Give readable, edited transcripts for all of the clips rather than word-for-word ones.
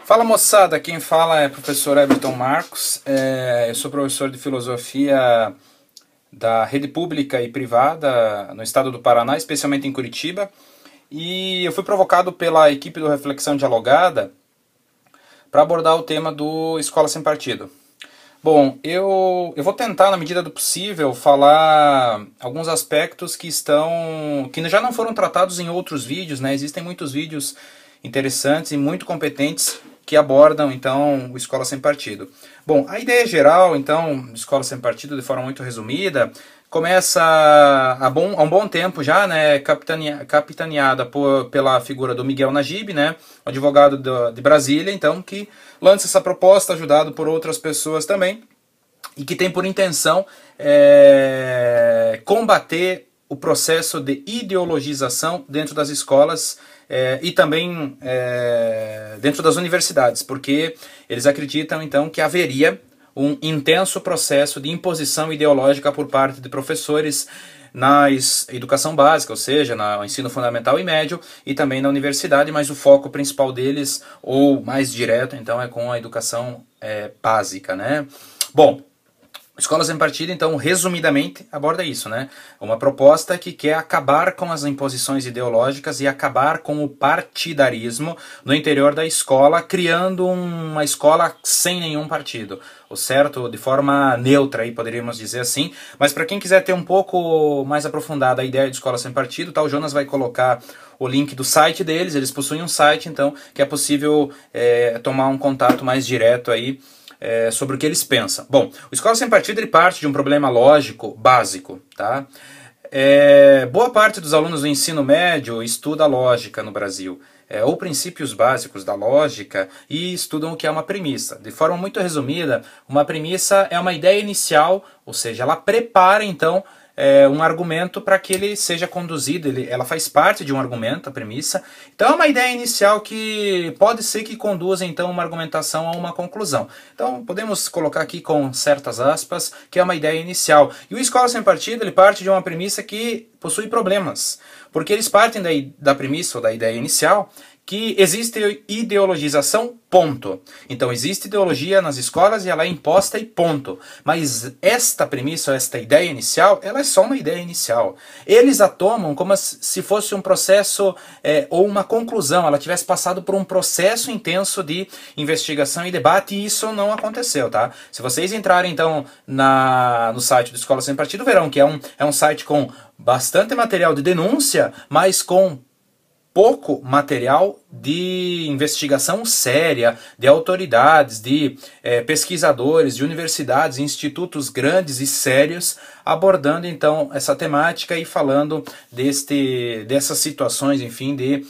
Fala moçada, quem fala é o professor Everton Marcos, eu sou professor de filosofia da rede pública e privada no estado do Paraná, especialmente em Curitiba, e eu fui provocado pela equipe do Reflexão Dialogada para abordar o tema do Escola Sem Partido. Bom, eu vou tentar, na medida do possível, falar alguns aspectos que já não foram tratados em outros vídeos, né? Existem muitos vídeos interessantes e muito competentes que abordam, então, o Escola Sem Partido. Bom, a ideia geral, então, do Escola Sem Partido, de forma muito resumida, começa há um bom tempo já, né, capitaneada pela figura do Miguel Najib, né, advogado de Brasília, então, que lança essa proposta, ajudado por outras pessoas também, e que tem por intenção combater o processo de ideologização dentro das escolas e também dentro das universidades, porque eles acreditam então que haveria um intenso processo de imposição ideológica por parte de professores na educação básica, ou seja, no ensino fundamental e médio, e também na universidade, mas o foco principal deles, ou mais direto, então, é com a educação básica, né? Bom, Escola Sem Partido, então, resumidamente, aborda isso, né? Uma proposta que quer acabar com as imposições ideológicas e acabar com o partidarismo no interior da escola, criando uma escola sem nenhum partido, o certo? De forma neutra, aí, poderíamos dizer assim. Mas para quem quiser ter um pouco mais aprofundada a ideia de Escola Sem Partido, tá? O Jonas vai colocar o link do site deles, eles possuem um site, então, que é possível tomar um contato mais direto aí, sobre o que eles pensam. Bom, o Escola Sem Partido ele parte de um problema lógico básico, tá? Boa parte dos alunos do ensino médio estuda lógica no Brasil, ou princípios básicos da lógica, e estudam o que é uma premissa. De forma muito resumida, uma premissa é uma ideia inicial, ou seja, ela prepara então um argumento para que ele seja conduzido, ela faz parte de um argumento, a premissa. Então é uma ideia inicial que pode ser que conduza então uma argumentação a uma conclusão. Então podemos colocar aqui com certas aspas que é uma ideia inicial. E o Escola Sem Partido ele parte de uma premissa que possui problemas, porque eles partem da premissa ou da ideia inicial que existe ideologização, ponto. Então existe ideologia nas escolas e ela é imposta e ponto. Mas esta premissa, ou esta ideia inicial, ela é só uma ideia inicial. Eles a tomam como se fosse um processo ou uma conclusão, ela tivesse passado por um processo intenso de investigação e debate, e isso não aconteceu, tá? Se vocês entrarem então no site do Escola Sem Partido, verão que é um site com bastante material de denúncia, mas com pouco material de investigação séria, de autoridades, de pesquisadores, de universidades, institutos grandes e sérios, abordando então essa temática e falando dessas situações, enfim, de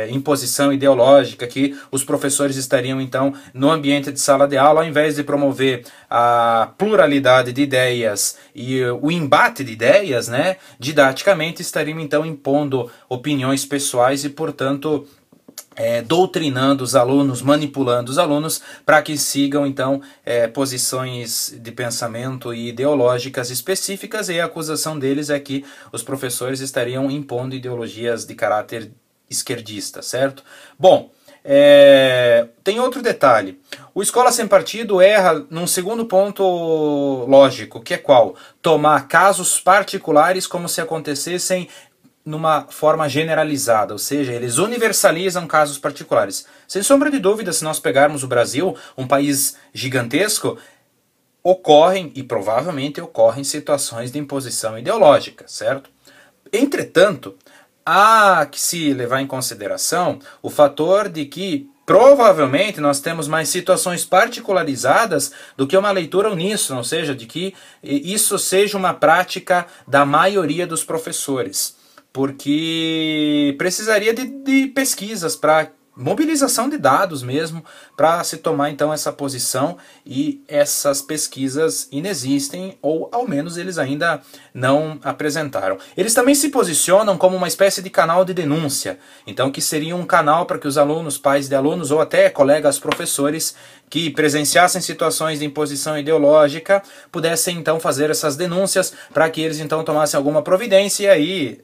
imposição ideológica que os professores estariam então no ambiente de sala de aula, ao invés de promover a pluralidade de ideias e o embate de ideias, né, didaticamente estariam então impondo opiniões pessoais e, portanto, doutrinando os alunos, manipulando os alunos para que sigam então posições de pensamento e ideológicas específicas, e a acusação deles é que os professores estariam impondo ideologias de caráter esquerdista, certo? Bom, tem outro detalhe. O Escola Sem Partido erra num segundo ponto lógico, que é qual? Tomar casos particulares como se acontecessem numa forma generalizada, ou seja, eles universalizam casos particulares. Sem sombra de dúvida, se nós pegarmos o Brasil, um país gigantesco, ocorrem, e provavelmente ocorrem, situações de imposição ideológica, certo? Entretanto, há que se levar em consideração o fator de que provavelmente nós temos mais situações particularizadas do que uma leitura uníssona, ou seja, de que isso seja uma prática da maioria dos professores, porque precisaria de pesquisas para mobilização de dados mesmo, para se tomar então essa posição, e essas pesquisas inexistem, ou ao menos eles ainda não apresentaram. Eles também se posicionam como uma espécie de canal de denúncia, então que seria um canal para que os alunos, pais de alunos ou até colegas professores que presenciassem situações de imposição ideológica pudessem então fazer essas denúncias para que eles então tomassem alguma providência e aí,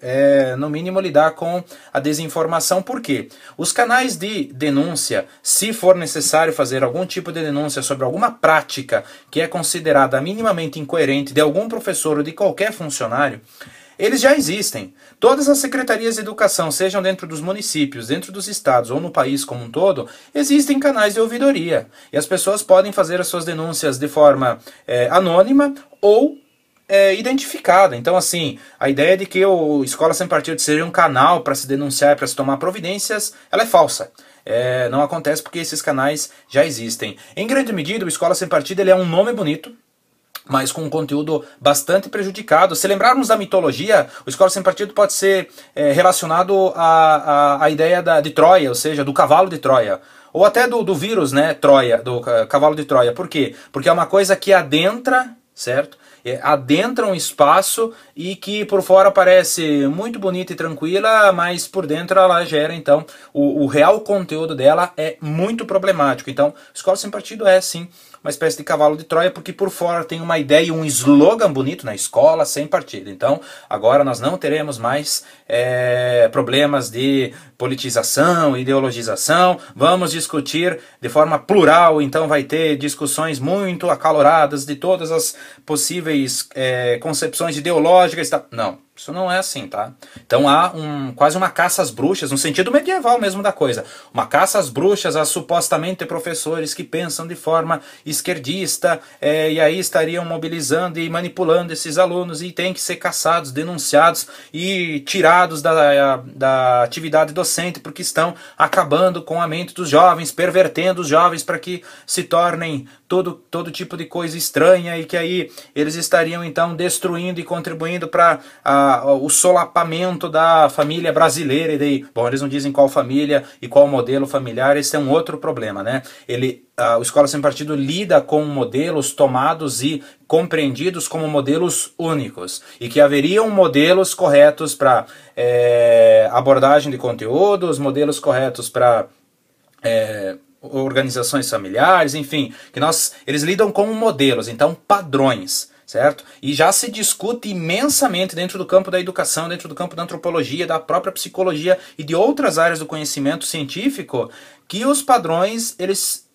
no mínimo, lidar com a desinformação. Por quê? Os canais de denúncia, se for necessário fazer algum tipo de denúncia sobre alguma prática que é considerada minimamente incoerente de algum professor ou de qualquer funcionário, eles já existem. Todas as secretarias de educação, sejam dentro dos municípios, dentro dos estados ou no país como um todo, existem canais de ouvidoria. E as pessoas podem fazer as suas denúncias de forma anônima ou identificada. Então, assim, a ideia de que o Escola Sem Partido seria um canal para se denunciar, para se tomar providências, ela é falsa. Não acontece porque esses canais já existem. Em grande medida, o Escola Sem Partido ele é um nome bonito, mas com um conteúdo bastante prejudicado. Se lembrarmos da mitologia, o Escola Sem Partido pode ser relacionado à ideia de Troia, ou seja, do cavalo de Troia. Ou até do vírus, né, Troia, do cavalo de Troia. Por quê? Porque é uma coisa que adentra, certo? Adentra um espaço e que por fora parece muito bonita e tranquila, mas por dentro ela gera, então, o real conteúdo dela é muito problemático. Então, Escola Sem Partido é, sim, uma espécie de cavalo de Troia, porque por fora tem uma ideia e um slogan bonito na Escola Sem Partido. Então, agora nós não teremos mais problemas de politização, ideologização, vamos discutir de forma plural, então vai ter discussões muito acaloradas de todas as possíveis concepções ideológicas. Não, isso não é assim, tá? Então há quase uma caça às bruxas, no sentido medieval mesmo da coisa. Uma caça às bruxas, a supostamente professores que pensam de forma esquerdista, e aí estariam mobilizando e manipulando esses alunos e têm que ser caçados, denunciados e tirados da atividade docente porque estão acabando com a mente dos jovens, pervertendo os jovens para que se tornem todo tipo de coisa estranha e que aí eles estariam então destruindo e contribuindo para o solapamento da família brasileira. E daí, bom, eles não dizem qual família e qual modelo familiar, esse é um outro problema, né? O Escola Sem Partido lida com modelos tomados e compreendidos como modelos únicos e que haveriam modelos corretos para abordagem de conteúdos, modelos corretos para organizações familiares, enfim, eles lidam com modelos, então padrões, certo? E já se discute imensamente dentro do campo da educação, dentro do campo da antropologia, da própria psicologia e de outras áreas do conhecimento científico, que os padrões, eles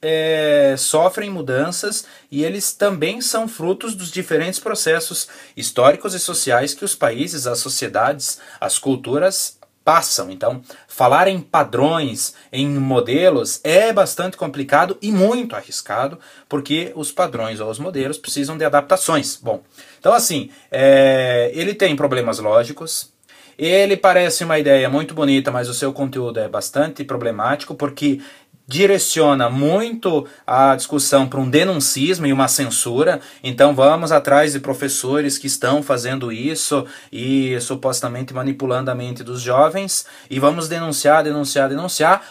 sofrem mudanças e eles também são frutos dos diferentes processos históricos e sociais que os países, as sociedades, as culturas passam. Então, falar em padrões, em modelos, é bastante complicado e muito arriscado, porque os padrões ou os modelos precisam de adaptações. Bom, então assim, ele tem problemas lógicos, ele parece uma ideia muito bonita, mas o seu conteúdo é bastante problemático, porque direciona muito a discussão para um denuncismo e uma censura. Então vamos atrás de professores que estão fazendo isso e supostamente manipulando a mente dos jovens e vamos denunciar,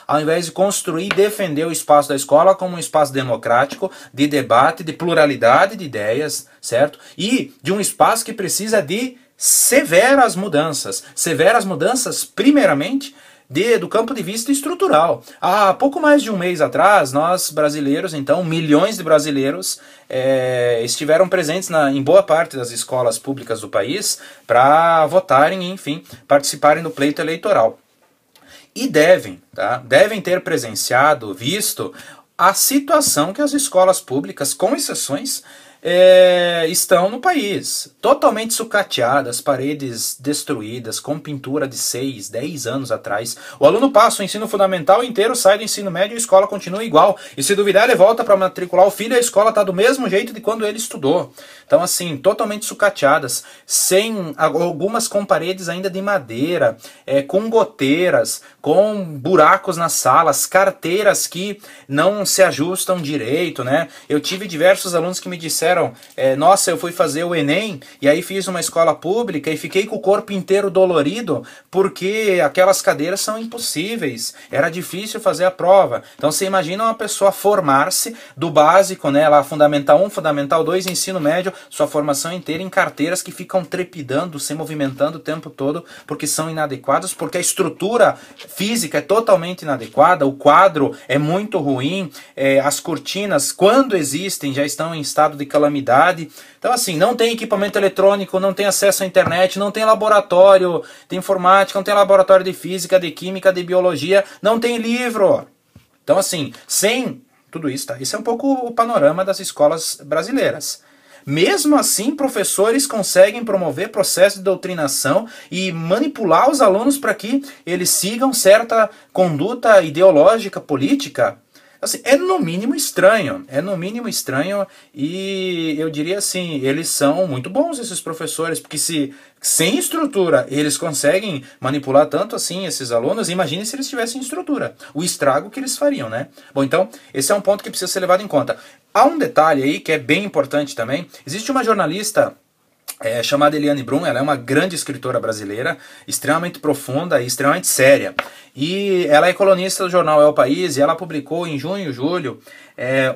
ao invés de construir e defender o espaço da escola como um espaço democrático, de debate, de pluralidade de ideias, certo? E de um espaço que precisa de severas mudanças primeiramente do campo de vista estrutural. Há pouco mais de um mês atrás, nós brasileiros, então milhões de brasileiros estiveram presentes em boa parte das escolas públicas do país para votarem, enfim, participarem do pleito eleitoral. E devem ter presenciado, visto a situação que as escolas públicas, com exceções, estão no país, totalmente sucateadas, paredes destruídas, com pintura de 6, 10 anos atrás. O aluno passa o ensino fundamental inteiro, sai do ensino médio e a escola continua igual. E se duvidar, ele volta para matricular o filho e a escola está do mesmo jeito de quando ele estudou. Então, assim, totalmente sucateadas, algumas com paredes ainda de madeira, com goteiras, com buracos nas salas, carteiras que não se ajustam direito, né? Eu tive diversos alunos que me disseram, nossa, eu fui fazer o Enem e aí fiz uma escola pública e fiquei com o corpo inteiro dolorido porque aquelas cadeiras são impossíveis, era difícil fazer a prova. Então você imagina uma pessoa formar-se do básico, né, lá Fundamental 1, Fundamental 2, ensino médio, sua formação inteira em carteiras que ficam trepidando, se movimentando o tempo todo porque são inadequadas, porque a estrutura física é totalmente inadequada, o quadro é muito ruim, as cortinas, quando existem, já estão em estado de calamicidade, calamidade. Então assim, não tem equipamento eletrônico, não tem acesso à internet, não tem laboratório de informática, não tem laboratório de física, de química, de biologia, não tem livro. Então assim, sem tudo isso, tá? Isso é um pouco o panorama das escolas brasileiras. Mesmo assim, professores conseguem promover processo de doutrinação e manipular os alunos para que eles sigam certa conduta ideológica, política. Assim, é no mínimo estranho, e eu diria assim, eles são muito bons esses professores, porque se sem estrutura eles conseguem manipular tanto assim esses alunos, imagine se eles tivessem estrutura, o estrago que eles fariam, né? Bom, então, esse é um ponto que precisa ser levado em conta. Há um detalhe aí que é bem importante também, existe uma jornalista chamada Eliane Brum, ela é uma grande escritora brasileira, extremamente profunda e extremamente séria. E ela é colunista do jornal É o País, e ela publicou em junho, julho,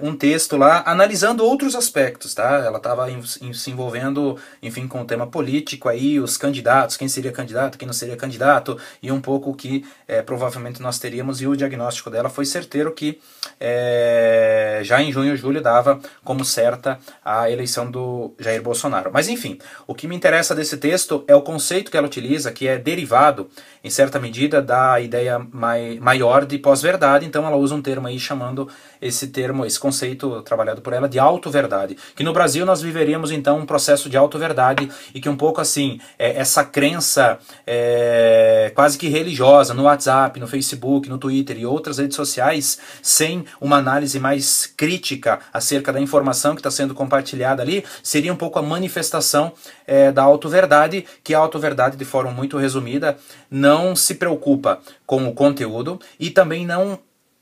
um texto lá analisando outros aspectos, tá? Ela estava se envolvendo, enfim, com o tema político aí, os candidatos, quem seria candidato, quem não seria candidato, e um pouco o que provavelmente nós teríamos, e o diagnóstico dela foi certeiro que já em junho, julho dava como certa a eleição do Jair Bolsonaro. Mas enfim, o que me interessa desse texto é o conceito que ela utiliza, que é derivado, em certa medida, da ideia maior de pós-verdade. Então ela usa um termo aí chamando esse conceito trabalhado por ela de auto-verdade, que no Brasil nós viveríamos então um processo de auto-verdade, e que um pouco assim, essa crença quase que religiosa no WhatsApp, no Facebook, no Twitter e outras redes sociais, sem uma análise mais crítica acerca da informação que está sendo compartilhada ali, seria um pouco a manifestação da auto-verdade, que a auto-verdade, de forma muito resumida, não se preocupa com o conteúdo e também não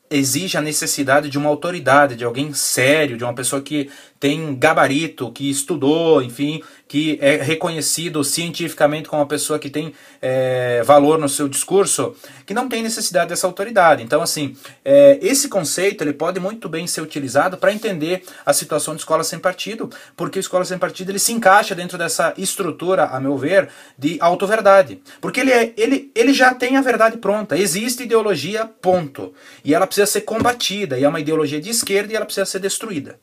exige a necessidade de uma autoridade, de alguém sério, de uma pessoa que tem gabarito, que estudou, enfim, que é reconhecido cientificamente como uma pessoa que tem valor no seu discurso, que não tem necessidade dessa autoridade. Então, assim, esse conceito ele pode muito bem ser utilizado para entender a situação de escola sem partido, porque a escola sem partido ele se encaixa dentro dessa estrutura, a meu ver, de auto-verdade. Porque ele já tem a verdade pronta, existe ideologia, ponto. E ela precisa ser combatida, e é uma ideologia de esquerda e ela precisa ser destruída.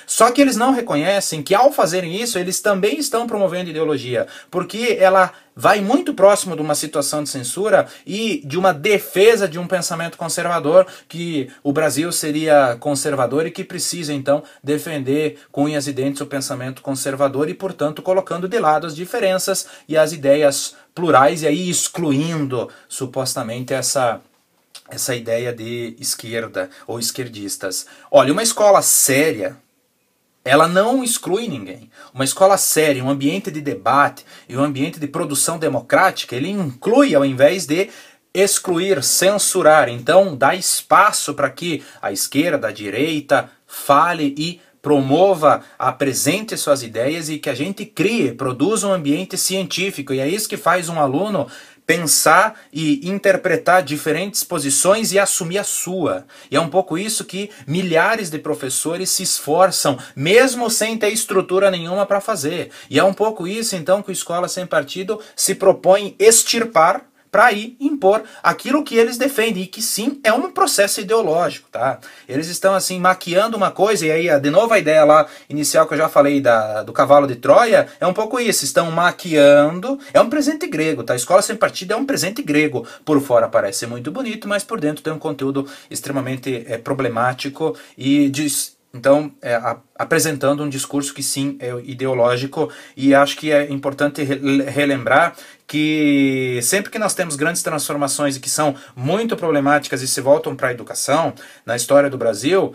Só que eles não reconhecem que ao fazerem isso, eles também estão promovendo ideologia, porque ela vai muito próximo de uma situação de censura e de uma defesa de um pensamento conservador, que o Brasil seria conservador e que precisa então defender com unhas e dentes o pensamento conservador e, portanto, colocando de lado as diferenças e as ideias plurais, e aí excluindo supostamente essa ideia de esquerda ou esquerdistas. Olha, uma escola séria, ela não exclui ninguém. Uma escola séria, um ambiente de debate e um ambiente de produção democrática, ele inclui ao invés de excluir, censurar. Então dá espaço para que a esquerda, a direita fale e promova, apresente suas ideias, e que a gente crie, produza um ambiente científico. E é isso que faz um aluno pensar e interpretar diferentes posições e assumir a sua. E é um pouco isso que milhares de professores se esforçam, mesmo sem ter estrutura nenhuma para fazer. E é um pouco isso, então, que o Escola Sem Partido se propõe extirpar para ir impor aquilo que eles defendem, e que sim, é um processo ideológico, tá? Eles estão assim maquiando uma coisa, e aí de novo a ideia lá inicial que eu já falei do cavalo de Troia, é um pouco isso, estão maquiando, é um presente grego, tá? A Escola Sem Partido é um presente grego, por fora parece muito bonito, mas por dentro tem um conteúdo extremamente problemático e então, apresentando um discurso que sim é ideológico. E acho que é importante relembrar que sempre que nós temos grandes transformações e que são muito problemáticas e se voltam para a educação, na história do Brasil,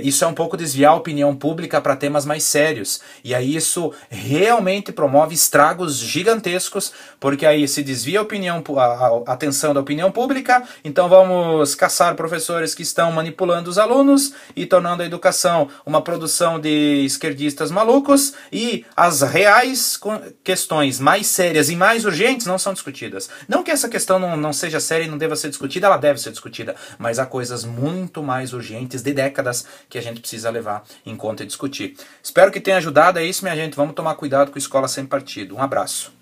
isso é um pouco desviar a opinião pública para temas mais sérios. E aí isso realmente promove estragos gigantescos, porque aí se desvia a atenção da opinião pública, então vamos caçar professores que estão manipulando os alunos e tornando a educação uma produção de esquerdistas malucos, e as reais questões mais sérias e mais urgentes não são discutidas. Não que essa questão não seja séria e não deva ser discutida, ela deve ser discutida, mas há coisas muito mais urgentes de décadas que a gente precisa levar em conta e discutir. Espero que tenha ajudado. É isso, minha gente. Vamos tomar cuidado com a Escola Sem Partido. Um abraço.